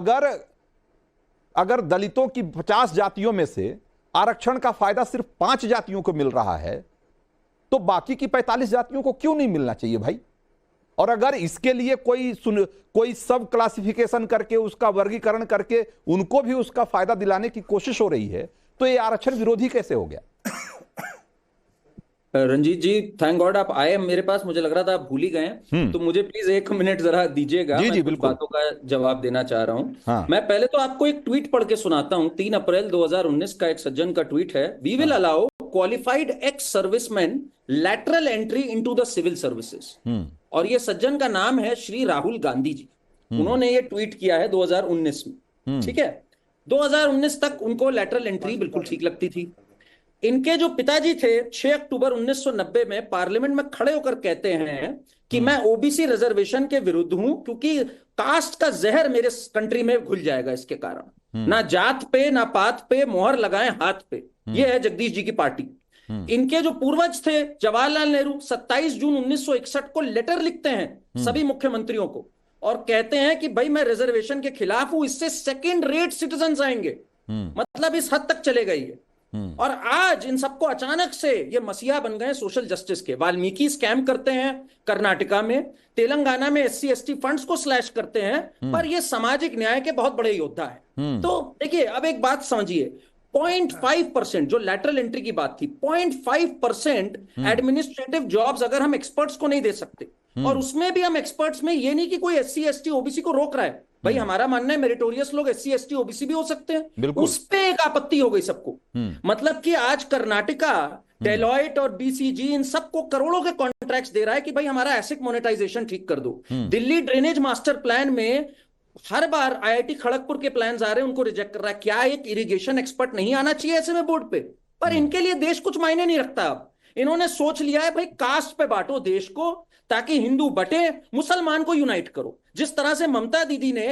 अगर अगर दलितों की 50 जातियों में से आरक्षण का फायदा सिर्फ 5 जातियों को मिल रहा है, तो बाकी की 45 जातियों को क्यों नहीं मिलना चाहिए भाई? और अगर इसके लिए कोई सब क्लासिफिकेशन करके उसका वर्गीकरण करके उनको भी उसका फायदा दिलाने की कोशिश हो रही है, तो ये आरक्षण विरोधी कैसे हो गया? रंजीत जी, थैंक गॉड आप आए मेरे पास। मुझे लग रहा था आप भूल ही गए हैं, तो मुझे प्लीज 1 मिनट जरा दीजिएगा। जी मैं जी कुछ बिल्कुल। बातों का जवाब देना चाह रहा हूं। हाँ। मैं पहले तो आपको एक ट्वीट पढ़ के सुनाता हूं। 3 अप्रैल 2019 का एक सज्जन का ट्वीट है। We will allow qualified ex serviceman lateral entry into the civil services. और ये सज्जन का नाम है श्री राहुल गांधी जी। उन्होंने ये ट्वीट किया है 2019 में। ठीक है, 2019 तक उनको लैटरल एंट्री बिल्कुल ठीक लगती थी। इनके जो पिताजी थे 6 अक्टूबर 1990 में पार्लियामेंट में खड़े होकर कहते हैं कि मैं ओबीसी रिजर्वेशन के विरुद्ध हूं, क्योंकि कास्ट का जहर मेरे कंट्री में घुल जाएगा इसके कारण। ना जात पे ना पात पे मोहर लगाएं हाथ पे। ये है जगदीश जी की पार्टी। इनके जो पूर्वज थे जवाहरलाल नेहरू 27 जून 1961 को लेटर लिखते हैं सभी मुख्यमंत्रियों को और कहते हैं कि भाई मैं रिजर्वेशन के खिलाफ हूं, इससे सेकेंड रेट सिटीजन आएंगे। मतलब इस हद तक चले गई है। और आज इन सबको अचानक से ये मसीहा बन गए सोशल जस्टिस के। वाल्मीकि स्कैम करते हैं कर्नाटका में, तेलंगाना में एससी एसटी फंड्स को स्लैश करते हैं, पर ये सामाजिक न्याय के बहुत बड़े योद्धा हैं। तो देखिए, अब एक बात समझिए, 0.5% जो लैटरल एंट्री की बात थी, 0.5% एडमिनिस्ट्रेटिव जॉब्स अगर हम एक्सपर्ट्स को नहीं दे सकते, और उसमें भी हम एक्सपर्ट्स में ये नहीं कि कोई एससी एसटी ओबीसी को रोक रहा है। भाई हमारा मानना है मेरिटोरियस लोग एससी एसटी ओबीसी भी हो सकते हैं, उस पे एक आपत्ति हो गई सबको। मतलब कि आज कर्नाटका डेलॉयट और बीसीजी इन सबको करोड़ों के कॉन्ट्रैक्ट्स दे रहा है कि भाई हमारा एसिड मोनेटाइजेशन ठीक कर दो। दिल्ली ड्रेनेज मास्टर प्लान में हर बार आईआईटी खड़गपुर के प्लान आ रहे हैं, उनको रिजेक्ट कर रहा है। क्या एक इरिगेशन एक्सपर्ट नहीं आना चाहिए ऐसे में बोर्ड पे? पर इनके लिए देश कुछ मायने नहीं रखता। अब इन्होंने सोच लिया है भाई कास्ट पे बांटो देश को, ताकि हिंदू बटे, मुसलमान को यूनाइट करो। जिस तरह से ममता दीदी ने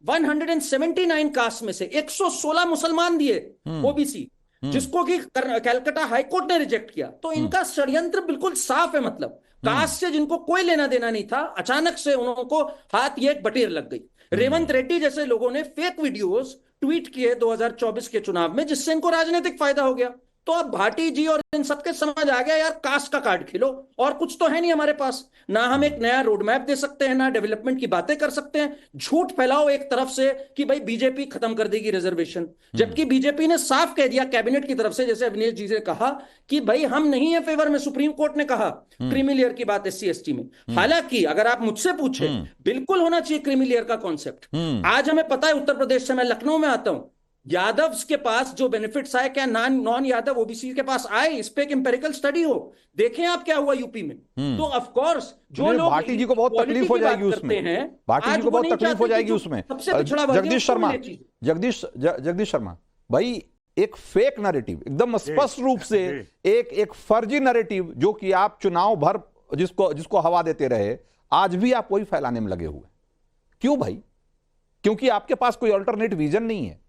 179 कास्ट में से 116 मुसलमान दिए ओबीसी, जिसको कि कलकत्ता हाईकोर्ट ने रिजेक्ट किया। तो इनका षड्यंत्र बिल्कुल साफ है। मतलब कास्ट से जिनको कोई लेना देना नहीं था, अचानक से उनको हाथ ये एक बटेर लग गई। रेवंत रेड्डी जैसे लोगों ने फेक वीडियोस ट्वीट किए 2024 के चुनाव में, जिससे इनको राजनीतिक फायदा हो गया। तो अब भाटी जी और इन सबके समझ आ गया यार, कास्ट का कार्ड खेलो, और कुछ तो है नहीं हमारे पास। ना हम एक नया रोड मैप दे सकते हैं, ना डेवलपमेंट की बातें कर सकते हैं। झूठ फैलाओ एक तरफ से कि भाई बीजेपी खत्म कर देगी रिजर्वेशन, जबकि बीजेपी ने साफ कह दिया कैबिनेट की तरफ से, जैसे अविनेश जी ने कहा कि भाई हम नहीं है फेवर में। सुप्रीम कोर्ट ने कहा क्रीमी लेयर की बात एससी एसटी में। हालांकि अगर आप मुझसे पूछे, बिल्कुल होना चाहिए क्रीमी लेयर का कॉन्सेप्ट। आज हमें पता है, उत्तर प्रदेश से मैं लखनऊ में आता हूं, यादव के पास जो बेनिफिट्स आए, क्या नॉन यादव ओबीसी के पास आए? इस पे एक एम्पेरिकल स्टडी हो, देखें आप क्या हुआ यूपी में। तो ऑफ कोर्स जो लोग भाटी जी को बहुत तकलीफ हो जाएगी उसमें, भाटी जी को बहुत तकलीफ हो जाएगी उसमें। जगदीश शर्मा, जगदीश शर्मा भाई, एक फेक नैरेटिव, एकदम स्पष्ट रूप से एक फर्जी नैरेटिव, जो कि आप चुनाव भर जिसको हवा देते रहे, आज भी आप वही फैलाने में लगे हुए। क्यों भाई? क्योंकि आपके पास कोई अल्टरनेट विजन नहीं है।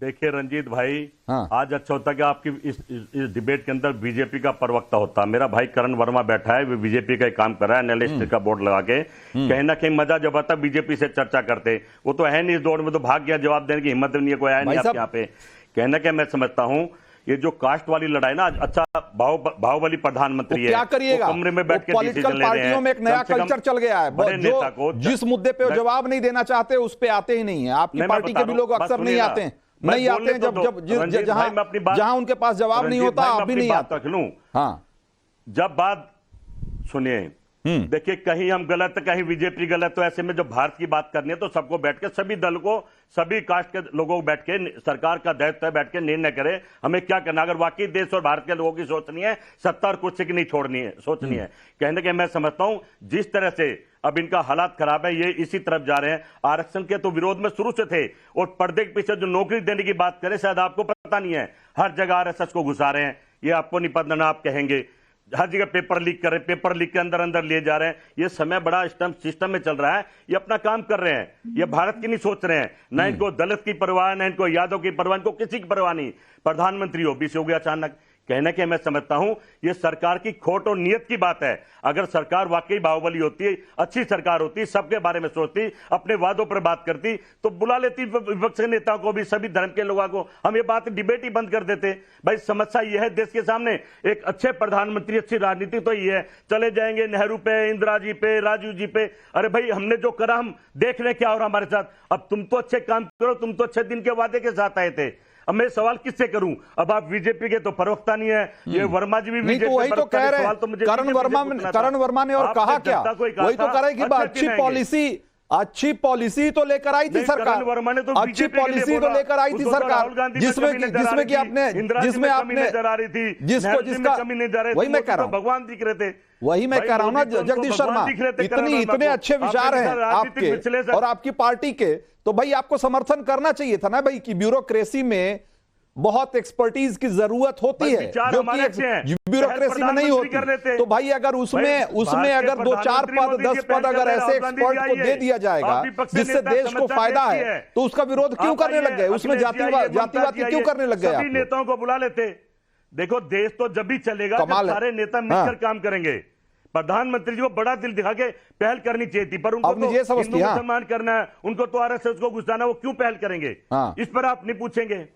देखिए रंजीत भाई, हाँ। आज अच्छा होता कि आपकी इस डिबेट के अंदर बीजेपी का प्रवक्ता होता। मेरा भाई करण वर्मा बैठा है, वो बीजेपी का काम कर रहा है, एनालिस्ट का बोर्ड लगा के। कहीं ना कहीं मजा जब आता बीजेपी से चर्चा करते, वो तो है नहीं इस दौड़ में, तो भाग गया, जवाब देने की हिम्मत नहीं है, कोई आया नहीं आप यहाँ पे। कहना क्या मैं समझता हूँ, ये जो कास्ट वाली लड़ाई ना, अच्छा बाहुबली प्रधानमंत्री है, क्या करिएगा? कमरे में बैठ के पॉलिटिकल पार्टियों में एक नया कल्चर चल गया है, जो जिस मुद्दे पे जवाब नहीं देना चाहते उस पे आते ही नहीं है। आपकी पार्टी के भी लोग अक्सर नहीं आते हैं, जहां उनके पास जवाब नहीं होता, आप भी नहीं आते। हाँ, जब बात सुनिए, देखिए कहीं हम गलत, कहीं बीजेपी गलत, तो ऐसे में जो भारत की बात करनी है तो सबको बैठ के, सभी दल को, सभी कास्ट के लोगों को बैठ के, सरकार का दायित्व है बैठ के निर्णय करे हमें क्या करना। अगर वाकई देश और भारत के लोगों की सोचनी है, 70 कुर्सी की नहीं छोड़नी है, सोचनी है। कहने के मैं समझता हूं जिस तरह से अब इनका हालात खराब है, ये इसी तरफ जा रहे हैं। आरक्षण के तो विरोध में शुरू से थे, और पर्दे के पीछे जो नौकरी देने की बात करें, शायद आपको पता नहीं है, हर जगह आरएसएस को घुसा रहे हैं। ये आपको नहीं पता, ना आप कहेंगे। हर जगह पेपर लीक कर रहे हैं, पेपर लीक के अंदर अंदर ले जा रहे हैं। ये समय बड़ा सिस्टम में चल रहा है, ये अपना काम कर रहे हैं, ये भारत की नहीं सोच रहे हैं। ना इनको दलित की परवाह, ना इनको यादव की परवाह, इनको किसी की परवाह नहीं। प्रधानमंत्री ओबीसी हो गया अचानक, कहना कि मैं समझता हूं ये सरकार की खोट और नियत की बात है। अगर सरकार वाकई बाहुबली होती, अच्छी सरकार होती, सबके बारे में सोचती, अपने वादों पर बात करती, तो बुला लेती विपक्ष के नेताओं को भी, सभी धर्म के लोगों को, हम ये बात डिबेट ही बंद कर देते। भाई समस्या ये है देश के सामने, एक अच्छे प्रधानमंत्री, अच्छी राजनीति तो ये है, चले जाएंगे नेहरू पे, इंदिरा जी पे, राजीव जी पे, अरे भाई हमने जो करा हम देख रहे क्या हो रहा हमारे साथ। अब तुम तो अच्छे काम करो, तुम तो अच्छे दिन के वादे के साथ आए थे। अब मैं सवाल किससे करूं? अब आप बीजेपी के तो प्रवक्ता नहीं है, ये वर्मा जी भी बीजेपी, तो वही तो कह रहे हैं। करण वर्मा ने और कहा क्या, वही तो कह रहे कि अच्छी पॉलिसी तो लेकर आई थी सरकार, अच्छी पॉलिसी तो लेकर आई थी सरकार, जिसमें कि आपने, जिसमें आपने जिसका वही मैं कह रहा हूं, भगवान दिख रहे थे। वही मैं कह रहा हूं ना जगदीश शर्मा, इतने अच्छे विचार हैं आपके और आपकी पार्टी के, तो भाई आपको समर्थन करना चाहिए था ना भाई, कि ब्यूरोक्रेसी में बहुत एक्सपर्टीज की जरूरत होती है, जो कि ब्यूरोक्रेसी में नहीं होती। तो भाई अगर उसमें अगर 2-4 पद 10 पद अगर ऐसे एक्सपर्ट को दे दिया जाएगा जिससे देश को फायदा है, तो उसका विरोध क्यों करने लग गए? उसमें जातिवाद क्यों करने लग गए? नेताओं को बुला लेते। देखो देश तो जब भी चलेगा जब सारे नेता मिलकर काम करेंगे। प्रधानमंत्री जी को बड़ा दिल दिखा के पहल करनी चाहिए थी, पर उनको तो हिंदू मुसलमान करना है, उनको तो आरएसएस को घुसाना, वो क्यों पहल करेंगे? इस पर आप नहीं पूछेंगे?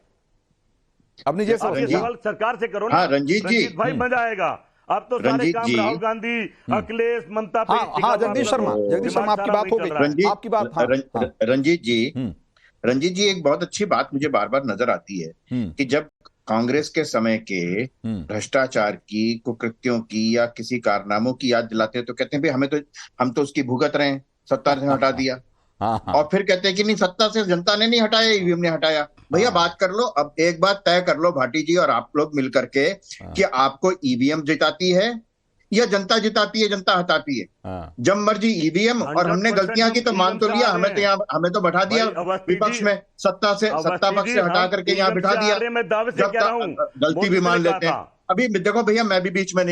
अपनी सवाल सरकार से करो ना। रंजीत जी भाई मजा आएगा। आप तो सारे काम राहुल गांधी, अखिलेश, ममता पे। जगदीश शर्मा आपकी बात हो गई, आपकी बात। रंजीत जी एक बहुत अच्छी बात मुझे बार बार नजर आती है कि जब कांग्रेस के समय के भ्रष्टाचार की, कुकृत्यों की या किसी कारनामों की याद दिलाते हैं तो कहते हैं भाई हम तो उसकी भुगत रहे हैं, सत्ता से हटा दिया। और फिर कहते हैं कि नहीं, सत्ता से जनता ने नहीं हटाया, ईवीएम ने हटाया। भैया बात कर लो, अब एक बात तय कर लो भाटी जी और आप लोग मिलकर के, कि आपको ईवीएम जिताती है या जनता जिताती है, जनता हटाती है? जब मर्जी ईवीएम, और हमने गलतियां की तो मान तो लिया, हमें तो बैठा दिया विपक्ष में, सत्ता पक्ष से हटा करके यहाँ बिठा दिया, गलती भी मान लेते हैं। अभी देखो भैया, मैं भी बीच में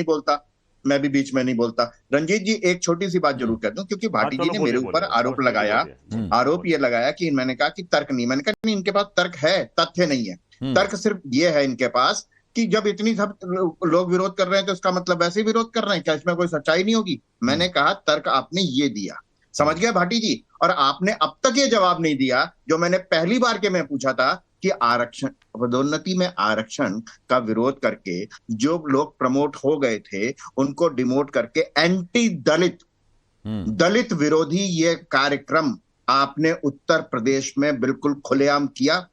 नहीं बोलता। रंजीत जी एक छोटी सी बात जरूर कह दूं, क्योंकि भाटी जी ने मेरे ऊपर आरोप ये लगाया कि मैंने कहा कि तर्क नहीं। मैंने कहा नहीं, इनके पास तर्क है, तथ्य नहीं है। तर्क सिर्फ ये है इनके पास कि जब इतनी सब लोग विरोध कर रहे हैं तो इसका मतलब वैसे ही विरोध कर रहे हैं, क्या इसमें कोई सच्चाई नहीं होगी? मैंने कहा तर्क आपने ये दिया, समझ गया भाटी जी, और आपने अब तक ये जवाब नहीं दिया जो मैंने पहली बार के में पूछा था कि आरक्षण, पदोन्नति में आरक्षण का विरोध करके जो लोग प्रमोट हो गए थे उनको डिमोट करके एंटी दलित विरोधी ये कार्यक्रम आपने उत्तर प्रदेश में बिल्कुल खुलेआम किया।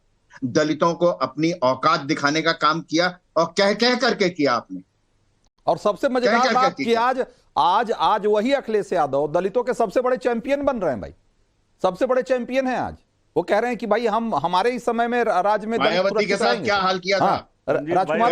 दलितों को अपनी औकात दिखाने का काम किया, और कह करके किया आपने। और सबसे मजेदार बात कि आज वही अखिलेश यादव दलितों के सबसे बड़े चैंपियन बन रहे हैं भाई, सबसे बड़े चैंपियन हैं आज। वो कह रहे हैं कि भाई हमारे ही समय में राज्य में मायावती के साथ क्या हाल किया था राजकुमार